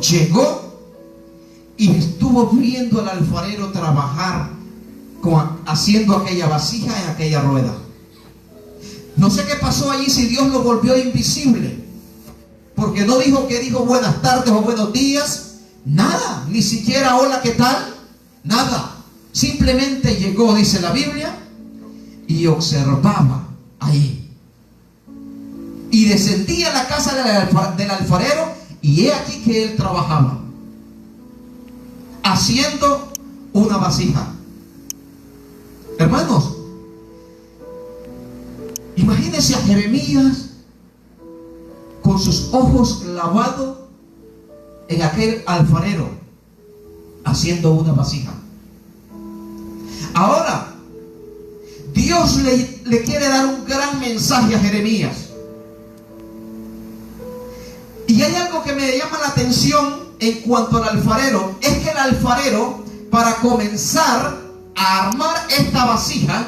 llegó y estuvo viendo al alfarero trabajar haciendo aquella vasija en aquella rueda. No sé qué pasó allí, si Dios lo volvió invisible, porque no dijo que dijo buenas tardes o buenos días, nada, ni siquiera hola, ¿qué tal? Nada, simplemente llegó, dice la Biblia, y observaba ahí, y descendía a la casa del alfarero, y he aquí que él trabajaba haciendo una vasija. Hermanos, imagínense a Jeremías con sus ojos clavados en aquel alfarero haciendo una vasija. Ahora Dios le quiere dar un gran mensaje a Jeremías, y hay algo que me llama la atención en cuanto al alfarero. Es que el alfarero, para comenzar a armar esta vasija,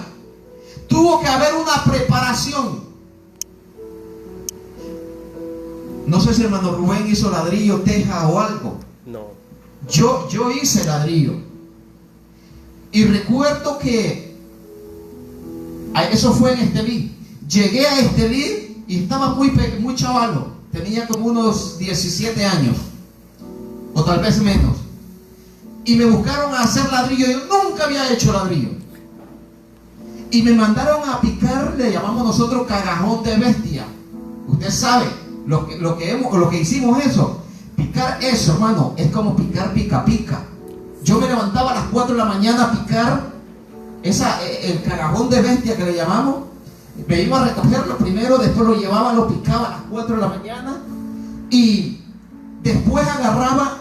tuvo que haber una preparación. No sé si hermano Rubén hizo ladrillo, teja o algo. No. Yo hice ladrillo. Y recuerdo que eso fue en Estelí. Llegué a Estelí y estaba muy chavalo. Tenía como unos 17 años, o tal vez menos. Y me buscaron a hacer ladrillo. Yo nunca había hecho ladrillo. Y me mandaron a picar, le llamamos nosotros cagajón de bestia. Usted sabe lo que hicimos eso. Picar eso, hermano, es como picar pica pica. Yo me levantaba a las 4 de la mañana a picar el cagajón de bestia que le llamamos. Me iba a recogerlo primero, después lo llevaba, lo picaba a las 4 de la mañana, y después agarraba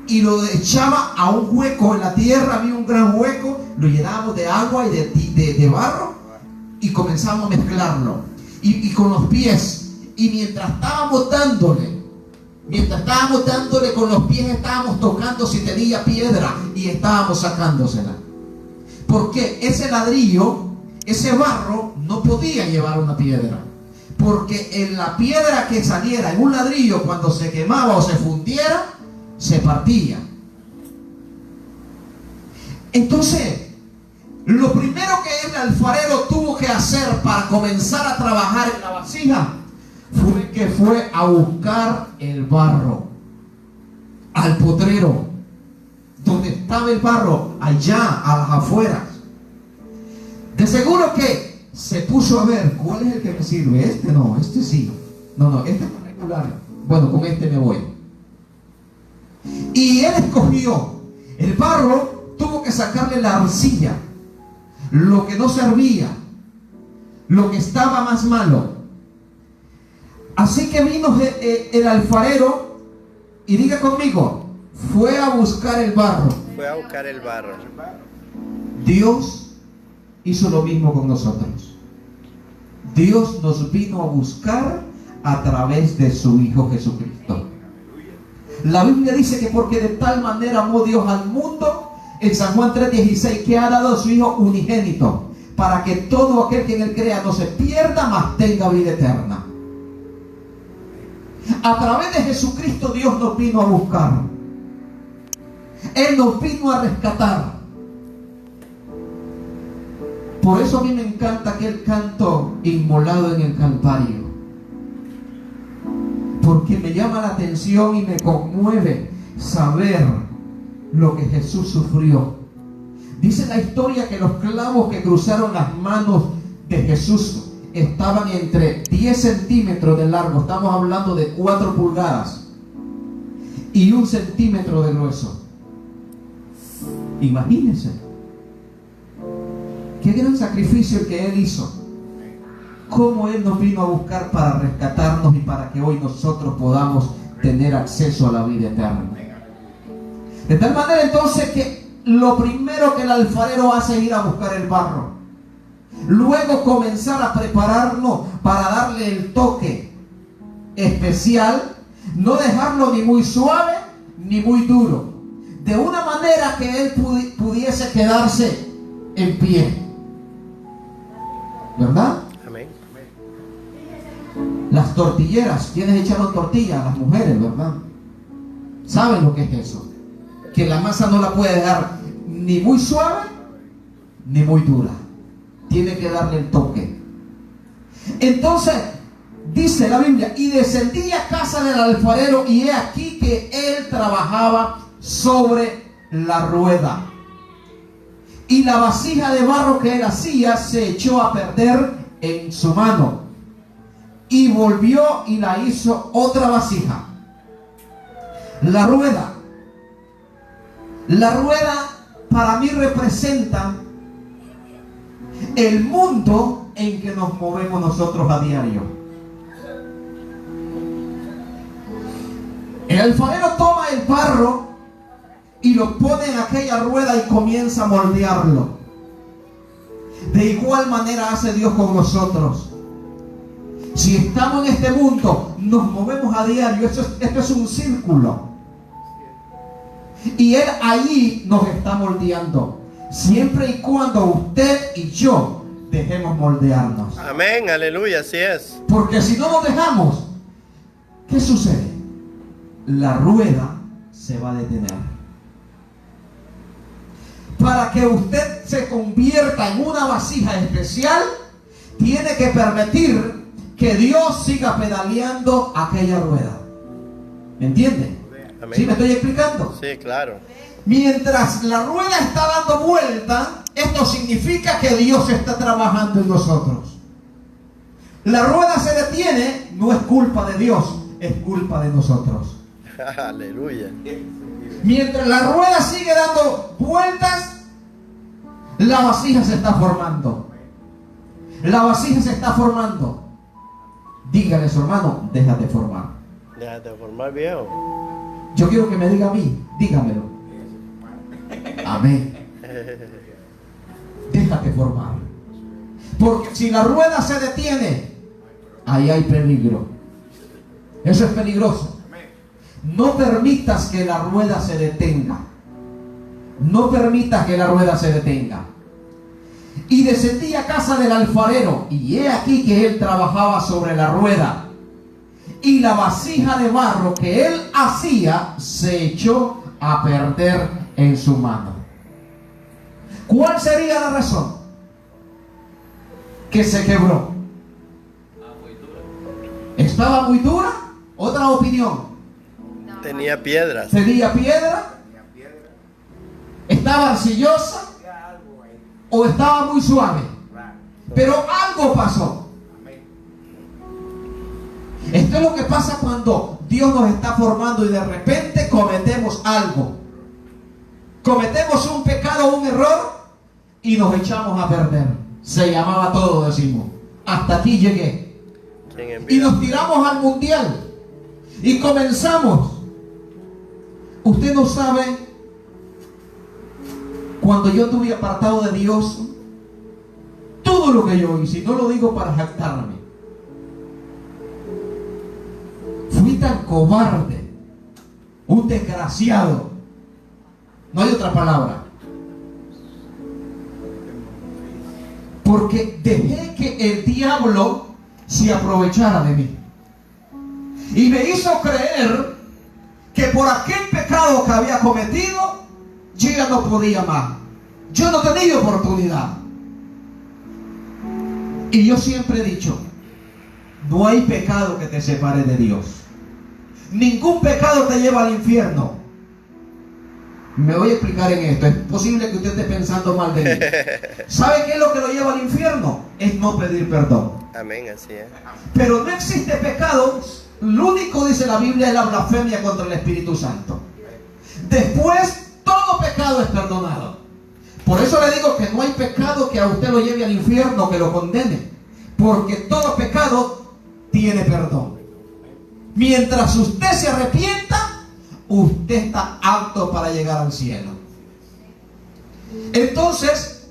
y lo echaba a un hueco en la tierra. Había un gran hueco, lo llenábamos de agua y de barro, y comenzamos a mezclarlo, y con los pies. Y mientras estábamos dándole con los pies, estábamos tocando si tenía piedra y estábamos sacándosela, porque ese ladrillo, ese barro, no podía llevar una piedra, porque en la piedra que saliera en un ladrillo, cuando se quemaba o se fundiera, se partía. Entonces, lo primero que el alfarero tuvo que hacer para comenzar a trabajar en la vasija fue a buscar el barro al potrero, donde estaba el barro, allá a las afueras. De seguro que se puso a ver cuál es el que me sirve. Este no, este sí. No, este es particular. Bueno, con este me voy. Y él escogió el barro, tuvo que sacarle la arcilla, lo que no servía, lo que estaba más malo. Así que vino el alfarero, y diga conmigo, fue a buscar el barro. Fue a buscar el barro. Dios hizo lo mismo con nosotros. Dios nos vino a buscar a través de su Hijo Jesucristo. La Biblia dice que porque de tal manera amó Dios al mundo, en San Juan 3:16, que ha dado a su Hijo unigénito, para que todo aquel que en él crea no se pierda, mas tenga vida eterna. A través de Jesucristo Dios nos vino a buscar. Él nos vino a rescatar. Por eso a mí me encanta aquel canto, Inmolado en el Calvario, porque me llama la atención y me conmueve saber lo que Jesús sufrió. Dice la historia que los clavos que cruzaron las manos de Jesús estaban entre 10 centímetros de largo. Estamos hablando de 4 pulgadas y 1 centímetro de grueso. Imagínense qué gran sacrificio el que Él hizo. Cómo Él nos vino a buscar para rescatarnos y para que hoy nosotros podamos tener acceso a la vida eterna. De tal manera entonces que lo primero que el alfarero hace es ir a buscar el barro. Luego comenzar a prepararnos para darle el toque especial. No dejarlo ni muy suave ni muy duro, de una manera que él pudiese quedarse en pie. ¿Verdad? Amén. Las tortilleras, ¿quiénes echaron tortillas? Las mujeres, ¿verdad? ¿Saben lo que es eso? Que la masa no la puede dejar ni muy suave ni muy dura. Tiene que darle el toque. Entonces, dice la Biblia, y descendí a casa del alfarero, y he aquí que él trabajaba sobre la rueda. Y la vasija de barro que él hacía se echó a perder en su mano. Y volvió y la hizo otra vasija. La rueda para mí representa el mundo en que nos movemos nosotros a diario. El alfarero toma el barro y lo pone en aquella rueda y comienza a moldearlo. De igual manera hace Dios con nosotros. Si estamos en este mundo, nos movemos a diario. Esto es un círculo. Y Él ahí nos está moldeando. Siempre y cuando usted y yo dejemos moldearnos. Amén, aleluya, así es. Porque si no nos dejamos, ¿qué sucede? La rueda se va a detener. Para que usted se convierta en una vasija especial, tiene que permitir que Dios siga pedaleando aquella rueda. ¿Me entiende? Amén. ¿Sí me estoy explicando? Sí, claro. Mientras la rueda está dando vuelta, esto significa que Dios está trabajando en nosotros. La rueda se detiene, no es culpa de Dios, es culpa de nosotros. Aleluya. Mientras la rueda sigue dando vueltas, la vasija se está formando. La vasija se está formando. Dígale a su hermano, déjate formar. Déjate formar, viejo. Yo quiero que me diga a mí, dígamelo. Amén. Déjate formar. Porque si la rueda se detiene, ahí hay peligro. Eso es peligroso. No permitas que la rueda se detenga. No permitas que la rueda se detenga. Y descendí a casa del alfarero, y he aquí que él trabajaba sobre la rueda. Y la vasija de barro que él hacía se echó a perder en su mano. ¿Cuál sería la razón? Que se quebró. ¿Estaba muy dura? Otra opinión. Tenía piedras. ¿Tenía piedra? ¿Estaba arcillosa? ¿O estaba muy suave? Pero algo pasó. Esto es lo que pasa cuando Dios nos está formando y de repente cometemos algo. Cometemos un pecado, un error y nos echamos a perder. Se llamaba todo, decimos. Hasta aquí llegué. Y nos tiramos al mundial. Y comenzamos. Usted no sabe, cuando yo estuve apartado de Dios, todo lo que yo hice, y no lo digo para jactarme, fui tan cobarde, un desgraciado, no hay otra palabra, porque dejé que el diablo se aprovechara de mí y me hizo creer que por aquel pecado que había cometido yo ya no podía más, yo no tenía oportunidad. Y yo siempre he dicho, no hay pecado que te separe de Dios. Ningún pecado te lleva al infierno. Me voy a explicar en esto. Es posible que usted esté pensando mal de mí. ¿Sabe qué es lo que lo lleva al infierno? Es no pedir perdón. Amén, así es. Pero no existe pecado. Lo único, dice la Biblia, es la blasfemia contra el Espíritu Santo. Después, todo pecado es perdonado. Por eso le digo que no hay pecado que a usted lo lleve al infierno, que lo condene. Porque todo pecado tiene perdón. Mientras usted se arrepienta, usted está apto para llegar al cielo. Entonces,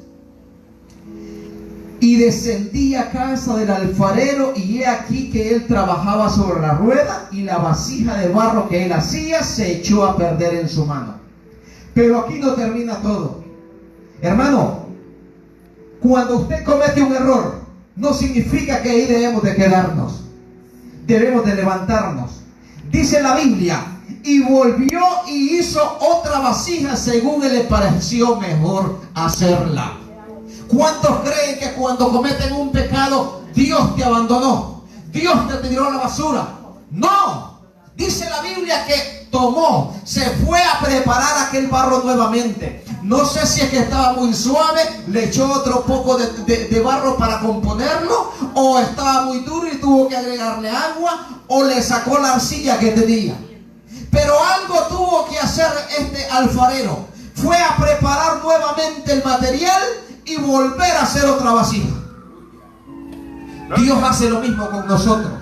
y descendí a casa del alfarero, y he aquí que él trabajaba sobre la rueda, y la vasija de barro que él hacía se echó a perder en su mano. Pero aquí no termina todo. Hermano, cuando usted comete un error, no significa que ahí debemos de quedarnos. Debemos de levantarnos. Dice la Biblia, y volvió y hizo otra vasija según le pareció mejor hacerla. ¿Cuántos creen que cuando cometen un pecado Dios te abandonó? Dios te tiró a la basura. No, dice la Biblia que se fue a preparar aquel barro nuevamente. No sé si es que estaba muy suave, le echó otro poco de barro para componerlo, o estaba muy duro y tuvo que agregarle agua, o le sacó la arcilla que tenía. Pero algo tuvo que hacer este alfarero. Fue a preparar nuevamente el material y volver a hacer otra vasija. Dios hace lo mismo con nosotros.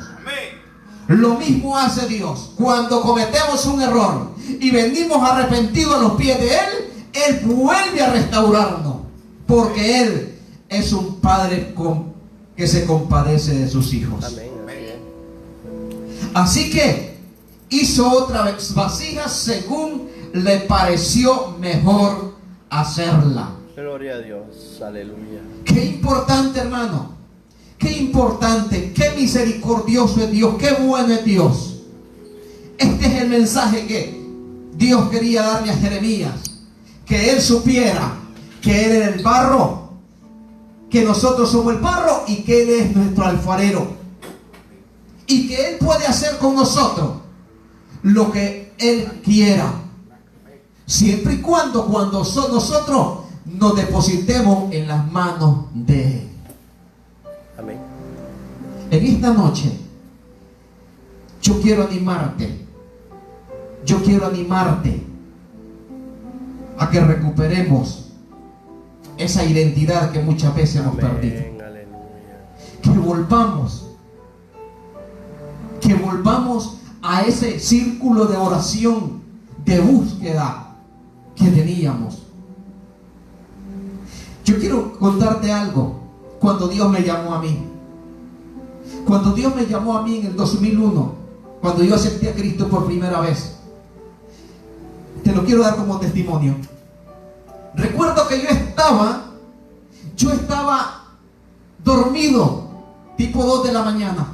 Lo mismo hace Dios. Cuando cometemos un error y venimos arrepentidos a los pies de Él, Él vuelve a restaurarnos. Porque Él es un Padre que se compadece de sus hijos. Amén. Así que hizo otra vasija según le pareció mejor hacerla. Gloria a Dios. Aleluya. Qué importante, hermano. Qué importante, qué misericordioso es Dios, qué bueno es Dios. Este es el mensaje que Dios quería darle a Jeremías. Que él supiera que él era el barro, que nosotros somos el barro y que Él es nuestro alfarero. Y que Él puede hacer con nosotros lo que Él quiera. Siempre y cuando nosotros nos depositemos en las manos de Él. Amén. En esta noche yo quiero animarte. Yo quiero animarte a que recuperemos esa identidad que muchas veces hemos perdido. Que volvamos a ese círculo de oración, de búsqueda que teníamos. Yo quiero contarte algo. Cuando Dios me llamó a mí, en el 2001, cuando yo acepté a Cristo por primera vez, te lo quiero dar como testimonio. Recuerdo que yo estaba dormido, tipo 2 de la mañana.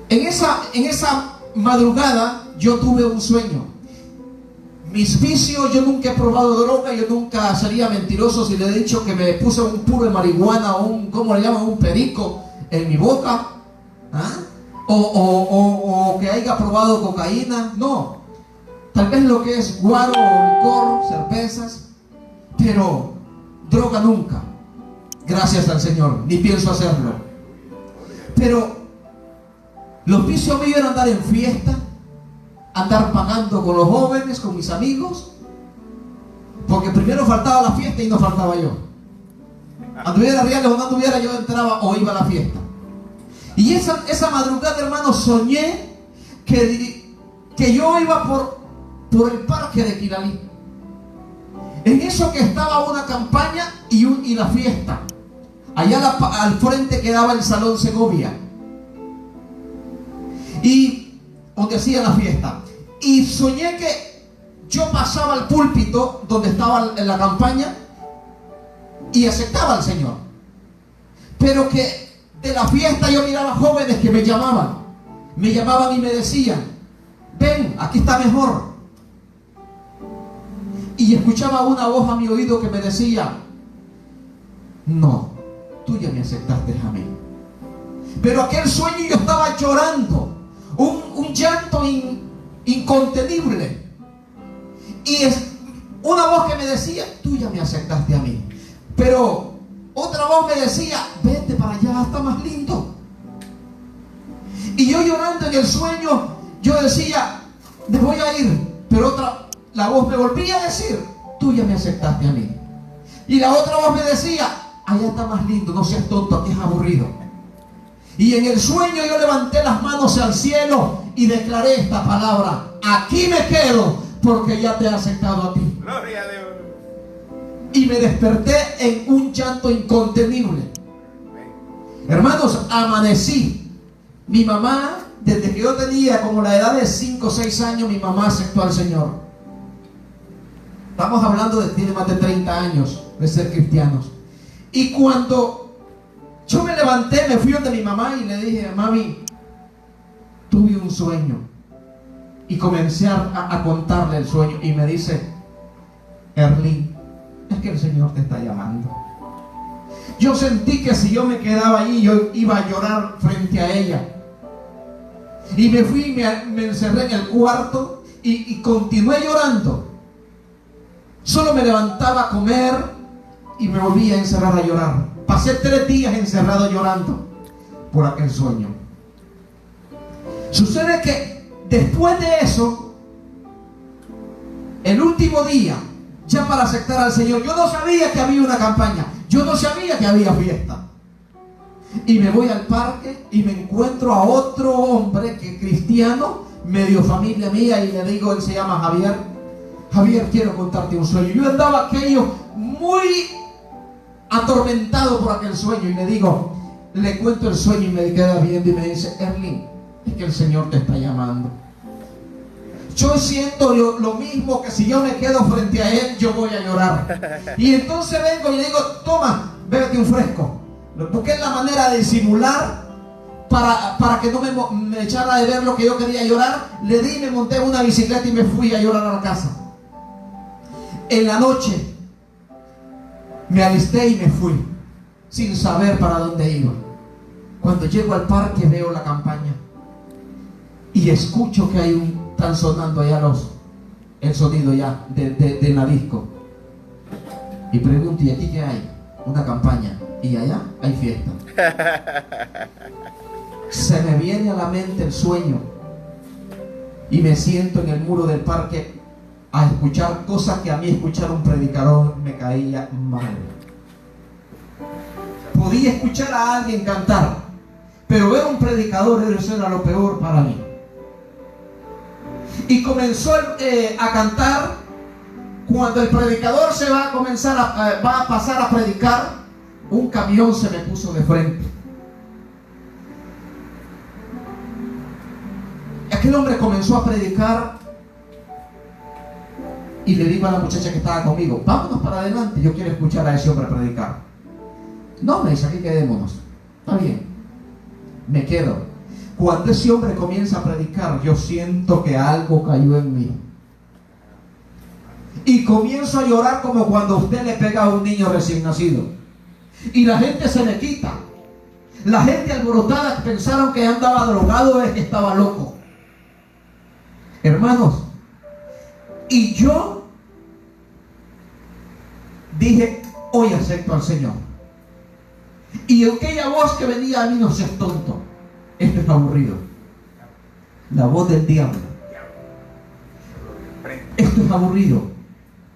En esa madrugada yo tuve un sueño. Mis vicios, yo nunca he probado droga, yo nunca sería mentiroso si le he dicho que me puse un puro de marihuana o ¿cómo le llaman? Un perico en mi boca. ¿Ah? O que haya probado cocaína. No, tal vez lo que es guaro, licor, cervezas, pero droga nunca, gracias al Señor, ni pienso hacerlo. Pero los vicios míos eran andar en fiesta, andar pagando con los jóvenes, con mis amigos, porque primero faltaba la fiesta y no faltaba yo. Anduviera reales o no anduviera, yo entraba o iba a la fiesta. Y esa madrugada, hermano, soñé que yo iba por el parque de Quilalí. En eso que estaba una campaña y la fiesta. Allá al frente quedaba el Salón Segovia, y donde hacía la fiesta. Y soñé que yo pasaba al púlpito donde estaba en la campaña y aceptaba al Señor, pero que de la fiesta yo miraba jóvenes que me llamaban y me decían: ven, aquí está mejor. Y escuchaba una voz a mi oído que me decía: no, tú ya me aceptaste a mí. Pero aquel sueño yo estaba llorando, un llanto incontenible. Y es una voz que me decía: tú ya me aceptaste a mí. Pero otra voz me decía: vete para allá, está más lindo. Y yo llorando en el sueño, yo decía: me voy a ir. Pero la voz me volvía a decir: tú ya me aceptaste a mí. Y la otra voz me decía: allá está más lindo, no seas tonto, aquí es aburrido. Y en el sueño yo levanté las manos al cielo y declaré esta palabra: aquí me quedo, porque ya te he aceptado a ti. Gloria a Dios. Y me desperté en un llanto incontenible. Hermanos, amanecí. Mi mamá, desde que yo tenía como la edad de 5 o 6 años, mi mamá aceptó al Señor. Estamos hablando de tiene más de 30 años de ser cristianos. Y cuando yo me levanté, me fui donde mi mamá y le dije: mami, tuve un sueño. Y comencé a contarle el sueño. Y me dice: Erlín, es que el Señor te está llamando. Yo sentí que si yo me quedaba allí, yo iba a llorar frente a ella. Y me fui y me encerré en el cuarto y continué llorando. Solo me levantaba a comer y me volvía a encerrar a llorar. Pasé 3 días encerrado llorando por aquel sueño. Sucede que después de eso, el último día, ya para aceptar al Señor, yo no sabía que había una campaña, yo no sabía que había fiesta. Y me voy al parque y me encuentro a otro hombre que cristiano, medio familia mía, y le digo, él se llama Javier: Javier, quiero contarte un sueño. Yo andaba aquello muy atormentado por aquel sueño, y le digo, le cuento el sueño, y me queda viendo y me dice: Erlín, es que el Señor te está llamando. Yo siento lo mismo, que si yo me quedo frente a Él, yo voy a llorar. Y entonces vengo y le digo: toma, bébete un fresco. Busqué la manera de disimular para que no me echara de ver lo que yo quería llorar. Le di, me monté en una bicicleta y me fui a llorar a la casa. En la noche me alisté y me fui, sin saber para dónde iba. Cuando llego al parque veo la campaña y escucho que están sonando allá el sonido ya de la disco. Y pregunto: ¿y aquí qué hay? Una campaña. Y allá hay fiesta. Se me viene a la mente el sueño y me siento en el muro del parque a escuchar cosas que a mí escuchar un predicador me caía mal. Podía escuchar a alguien cantar, pero ver un predicador, eso era lo peor para mí. Y comenzó a cantar. Cuando el predicador se va a pasar a predicar, un camión se me puso de frente. Aquel hombre comenzó a predicar y le digo a la muchacha que estaba conmigo: vámonos para adelante, yo quiero escuchar a ese hombre predicar. No, me dice: aquí quedémonos. Está bien, me quedo. Cuando ese hombre comienza a predicar, yo siento que algo cayó en mí. Y comienzo a llorar como cuando usted le pega a un niño recién nacido. Y la gente se me quita. La gente alborotada pensaron que andaba drogado, es que estaba loco. Hermanos, y yo dije: hoy acepto al Señor. Y aquella voz que venía a mí: no seas tonto, esto es aburrido. La voz del diablo: esto es aburrido,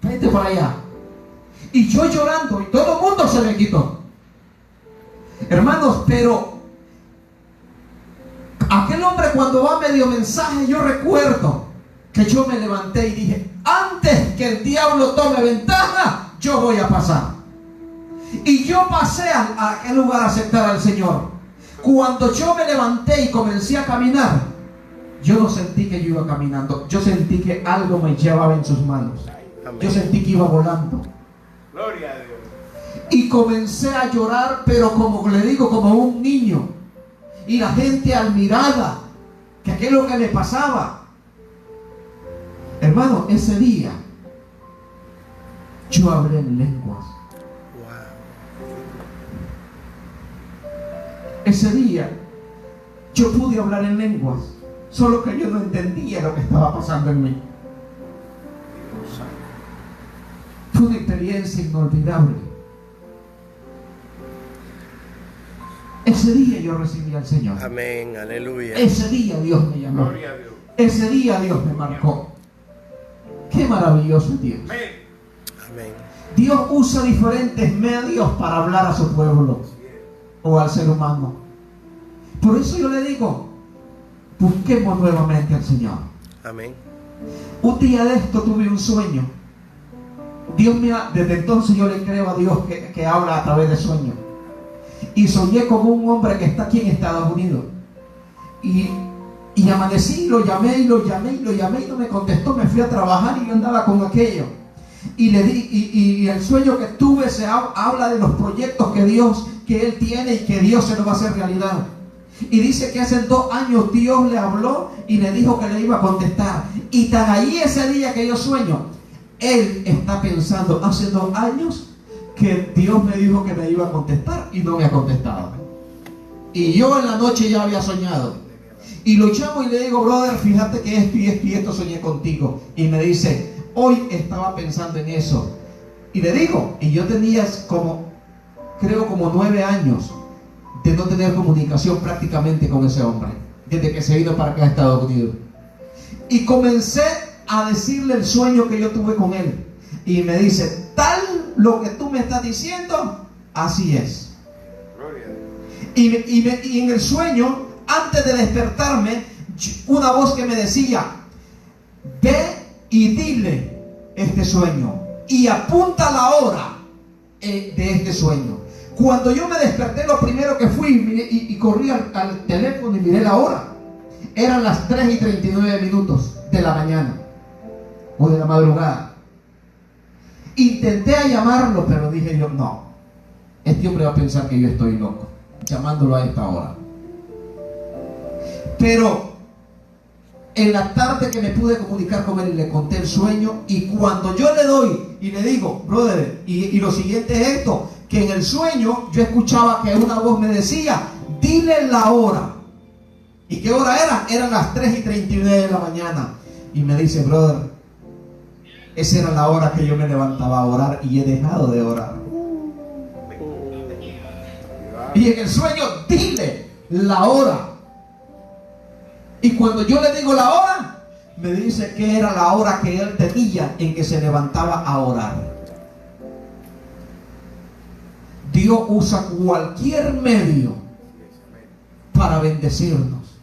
vete para allá. Y yo llorando, y todo el mundo se me quitó. Hermanos, pero aquel hombre, cuando va medio mensaje, yo recuerdo que yo me levanté y dije: antes que el diablo tome ventaja, yo voy a pasar. Y yo pasé a aquel lugar a aceptar al Señor. Cuando yo me levanté y comencé a caminar, yo no sentí que yo iba caminando, yo sentí que algo me llevaba en sus manos. Yo sentí que iba volando. Gloria a Dios. Y comencé a llorar, pero como le digo, como un niño. Y la gente admirada, que aquello es lo que me pasaba. Hermano, ese día yo hablé en lenguas. Ese día yo pude hablar en lenguas, solo que yo no entendía lo que estaba pasando en mí. Fue una experiencia inolvidable. Ese día yo recibí al Señor. Amén, aleluya. Ese día Dios me llamó. Gloria a Dios. Ese día Dios me marcó. Qué maravilloso es Dios. Amén. Dios usa diferentes medios para hablar a su pueblo o al ser humano. Por eso yo le digo: busquemos nuevamente al Señor. Amén. Un día de esto tuve un sueño. Desde entonces yo le creo a Dios que habla a través de sueños. Y soñé con un hombre que está aquí en Estados Unidos. Y amanecí, lo llamé y no me contestó. Me fui a trabajar y yo andaba con aquello. Y le di, y el sueño que tuve habla de los proyectos que Él tiene y que Dios se lo va a hacer realidad. Y dice que hace 2 años Dios le habló y le dijo que le iba a contestar. Y tan ahí ese día que yo sueño, él está pensando, hace 2 años que Dios me dijo que me iba a contestar y no me ha contestado. Y yo en la noche ya había soñado. Y lo llamo y le digo, brother, fíjate que esto y esto y esto soñé contigo. Y me dice, hoy estaba pensando en eso. Y le digo, y yo tenía creo como 9 años de no tener comunicación prácticamente con ese hombre, desde que se vino para acá a Estados Unidos. Y comencé a decirle el sueño que yo tuve con él. Y me dice, tal lo que tú me estás diciendo, así es. Y en el sueño, antes de despertarme, una voz que me decía, ve y dile este sueño y apunta la hora de este sueño. Cuando yo me desperté, lo primero que fui y corrí al teléfono y miré la hora. Eran las 3:39 de la mañana o de la madrugada. Intenté a llamarlo, pero dije yo, no, este hombre va a pensar que yo estoy loco llamándolo a esta hora. Pero en la tarde que me pude comunicar con él, le conté el sueño. Y cuando yo le doy y le digo, brother, y lo siguiente es esto, que en el sueño yo escuchaba que una voz me decía, dile la hora. ¿Y qué hora era? Eran las 3:39 de la mañana. Y me dice, brother, esa era la hora que yo me levantaba a orar y he dejado de orar. Y en el sueño, dile la hora. Y cuando yo le digo la hora, me dice que era la hora que él tenía en que se levantaba a orar. Dios usa cualquier medio para bendecirnos,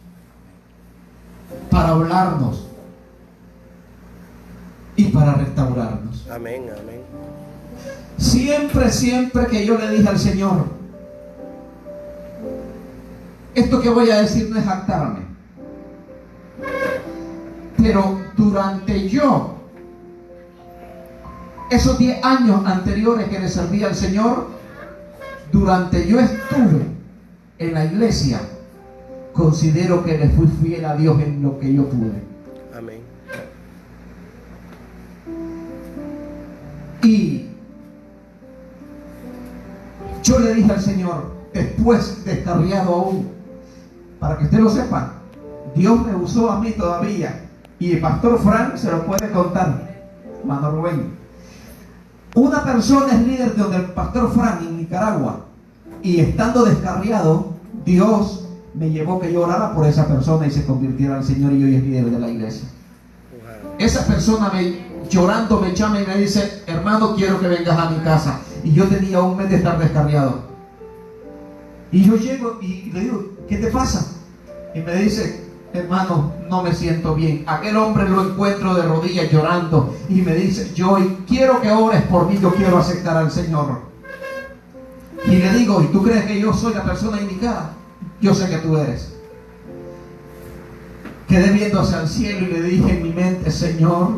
para hablarnos y para restaurarnos. Amén, amén. Siempre que yo le dije al Señor, esto que voy a decir no es jactarme, pero durante esos 10 años anteriores que le serví al Señor, durante yo estuve en la iglesia, considero que le fui fiel a Dios en lo que yo pude. Amén. Y yo le dije al Señor, después descarriado aún, para que usted lo sepa, Dios me usó a mí todavía. Y el pastor Frank se lo puede contar, hermano Rubén. Una persona es líder de donde el pastor Frank en Nicaragua, y estando descarriado, Dios me llevó que yo orara por esa persona y se convirtiera al Señor, y hoy es líder de la iglesia. Esa persona llorando me llama y me dice, hermano, quiero que vengas a mi casa. Y yo tenía 1 mes de estar descarriado. Y yo llego y le digo, ¿qué te pasa? Y me dice, hermano, no me siento bien. Aquel hombre lo encuentro de rodillas llorando y me dice, yo quiero que ores por mí, yo quiero aceptar al Señor. Y le digo, ¿y tú crees que yo soy la persona indicada? Yo sé que tú eres. Quedé viendo hacia el cielo y le dije en mi mente, Señor,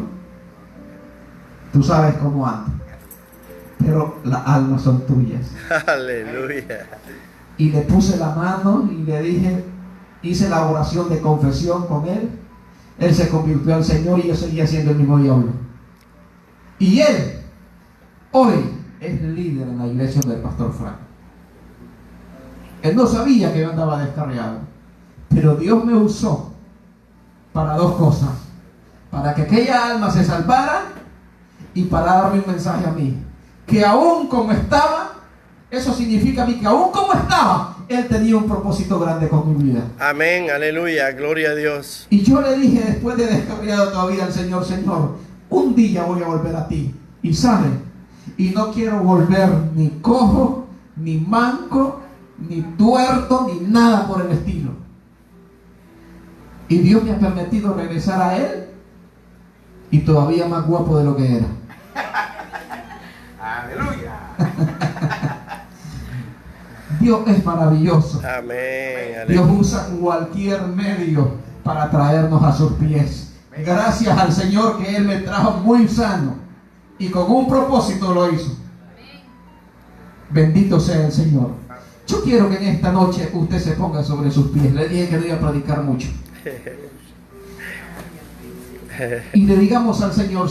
tú sabes cómo ando, pero las almas son tuyas. Aleluya. Y le puse la mano y le dije, hice la oración de confesión con él. Él se convirtió al Señor y yo seguía siendo el mismo diablo. Y él hoy es líder en la iglesia del pastor Frank. Él no sabía que yo andaba descarriado, pero Dios me usó para 2 cosas: para que aquella alma se salvara y para darme un mensaje a mí, que aún como estaba, eso significa a mí que aún como estaba, Él tenía un propósito grande con mi vida. Amén, aleluya, gloria a Dios. Y yo le dije, después de descarriado todavía al Señor, Señor, un día voy a volver a ti. Y sabe, y no quiero volver ni cojo, ni manco, ni tuerto, ni nada por el estilo. Y Dios me ha permitido regresar a Él y todavía más guapo de lo que era. Aleluya. Dios es maravilloso. Amén, aleluya. Dios usa cualquier medio para traernos a sus pies. Gracias al Señor que Él me trajo muy sano y con un propósito lo hizo. Bendito sea el Señor. Yo quiero que en esta noche usted se ponga sobre sus pies. Le dije que no iba a predicar mucho. Y le digamos al Señor: